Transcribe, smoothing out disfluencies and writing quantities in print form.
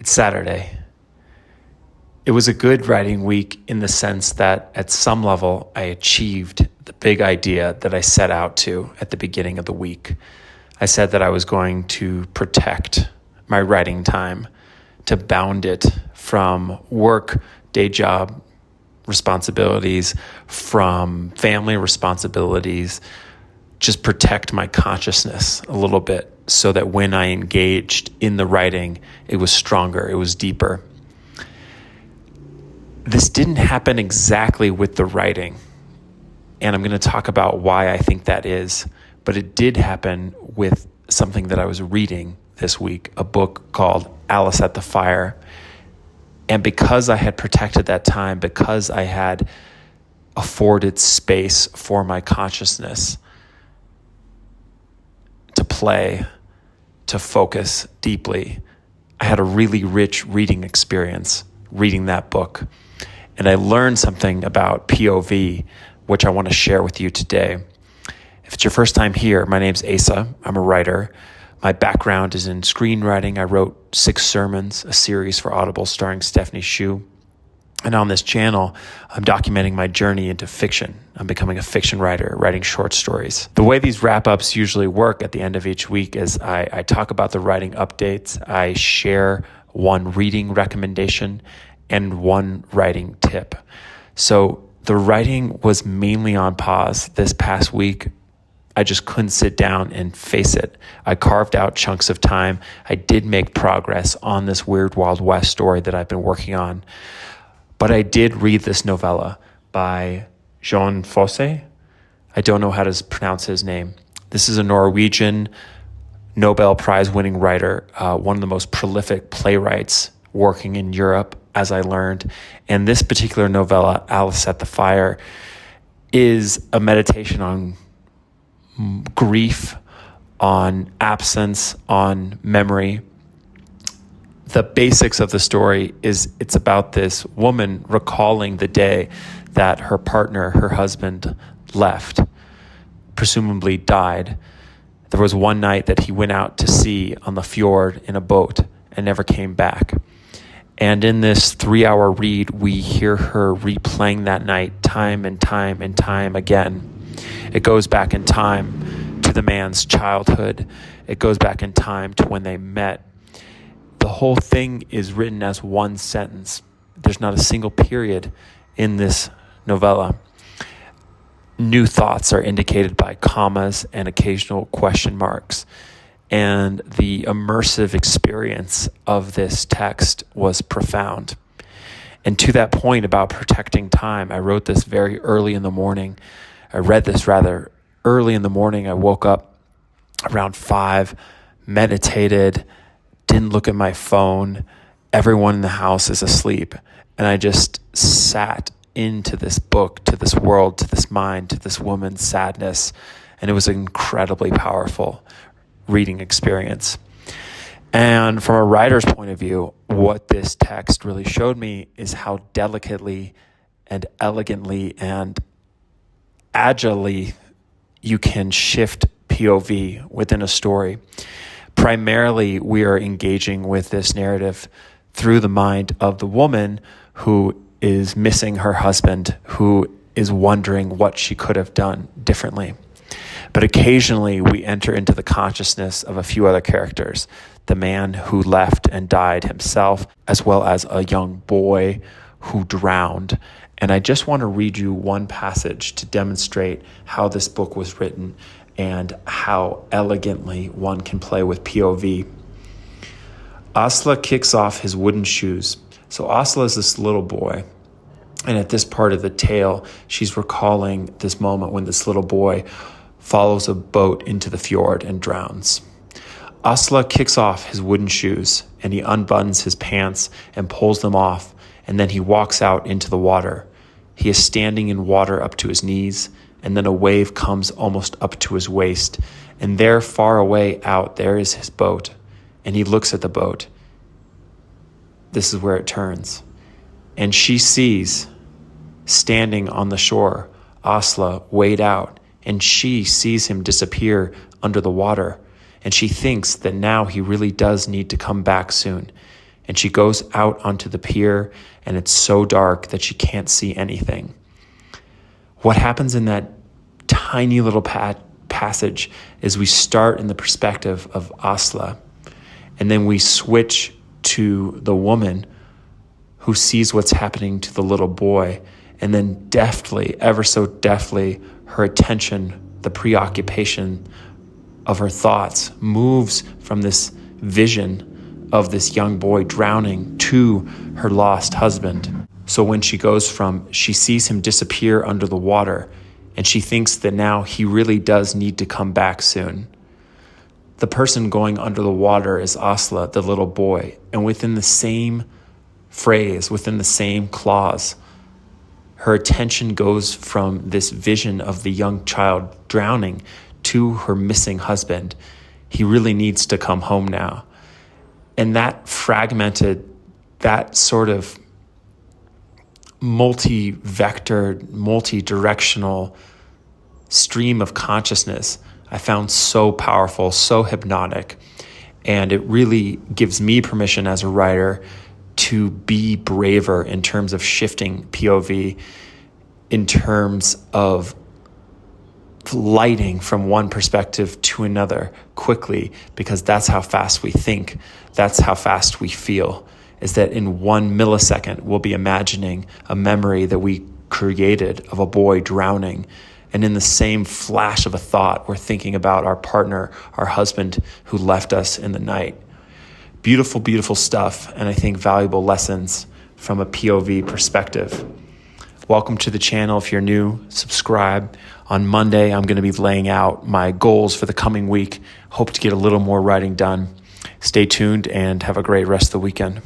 Saturday. It was a good writing week in the sense that at some level I achieved the big idea that I set out to at the beginning of the week. I said that I was going to protect my writing time, to bound it from work, day job responsibilities, from family responsibilities, just protect my consciousness a little bit so that when I engaged in the writing, it was stronger, it was deeper. This didn't happen exactly with the writing, and I'm going to talk about why I think that is, but it did happen with something that I was reading this week, a book called Aliss at the Fire. And because I had protected that time, because I had afforded space for my consciousness to play, to focus deeply, I had a really rich reading experience reading that book. And I learned something about POV, which I want to share with you today. If it's your first time here, my name's Asa. I'm a writer. My background is in screenwriting. I wrote 6 sermons, a series for Audible starring Stephanie Hsu. And on this channel, I'm documenting my journey into fiction. I'm becoming a fiction writer, writing short stories. The way these wrap-ups usually work at the end of each week is I talk about the writing updates. I share one reading recommendation and one writing tip. So the writing was mainly on pause this past week. I just couldn't sit down and face it. I carved out chunks of time. I did make progress on this weird Wild West story that I've been working on. But I did read this novella by Fosse. I don't know how to pronounce his name. This is a Norwegian Nobel Prize winning writer, one of the most prolific playwrights working in Europe, as I learned. And this particular novella, Aliss at the Fire, is a meditation on grief, on absence, on memory. The basics of the story is it's about this woman recalling the day that her partner, her husband, left, presumably died. There was one night that he went out to sea on the fjord in a boat and never came back. And in this 3-hour read, we hear her replaying that night time and time and time again. It goes back in time to the man's childhood. It goes back in time to when they met. The whole thing is written as one sentence. There's not a single period in this novella. New thoughts are indicated by commas and occasional question marks. And the immersive experience of this text was profound. And to that point about protecting time, I wrote this very early in the morning. I read this rather early in the morning. I woke up around 5, meditated, didn't look at my phone. Everyone in the house is asleep. And I just sat into this book, to this world, to this mind, to this woman's sadness. And it was an incredibly powerful reading experience. And from a writer's point of view, what this text really showed me is how delicately and elegantly and agilely you can shift POV within a story. Primarily, we are engaging with this narrative through the mind of the woman who is missing her husband, who is wondering what she could have done differently. But occasionally, we enter into the consciousness of a few other characters, the man who left and died himself, as well as a young boy who drowned. And I just want to read you one passage to demonstrate how this book was written and how elegantly one can play with POV. Asla kicks off his wooden shoes. So Asla is this little boy. And at this part of the tale, she's recalling this moment when this little boy follows a boat into the fjord and drowns. Asla kicks off his wooden shoes and he unbuttons his pants and pulls them off, and then he walks out into the water. He is standing in water up to his knees, and then a wave comes almost up to his waist, and there, far away out, there is his boat, and he looks at the boat. This is where it turns. And she sees, standing on the shore, Asla wade out, and she sees him disappear under the water, and she thinks that now he really does need to come back soon. and she goes out onto the pier, and it's so dark that she can't see anything. What happens in that tiny little passage is we start in the perspective of Asla, and then we switch to the woman who sees what's happening to the little boy, and then deftly, ever so deftly, her attention, the preoccupation of her thoughts moves from this vision of this young boy drowning to her lost husband. So when she goes from, she sees him disappear under the water, and she thinks that now he really does need to come back soon. The person going under the water is Asla, the little boy, and within the same phrase, within the same clause, her attention goes from this vision of the young child drowning to her missing husband. He really needs to come home now. And that fragmented, that sort of multi-vector, multi-directional stream of consciousness I found so powerful, so hypnotic. And it really gives me permission as a writer to be braver in terms of shifting POV, in terms of lighting from one perspective to another quickly, because that's how fast we think, that's how fast we feel, is that in 1 millisecond we'll be imagining a memory that we created of a boy drowning, and in the same flash of a thought we're thinking about our partner, our husband who left us in the night. Beautiful, beautiful stuff, and I think valuable lessons from a POV perspective. Welcome to the channel. If you're new, subscribe. On Monday, I'm going to be laying out my goals for the coming week. Hope to get a little more writing done. Stay tuned and have a great rest of the weekend.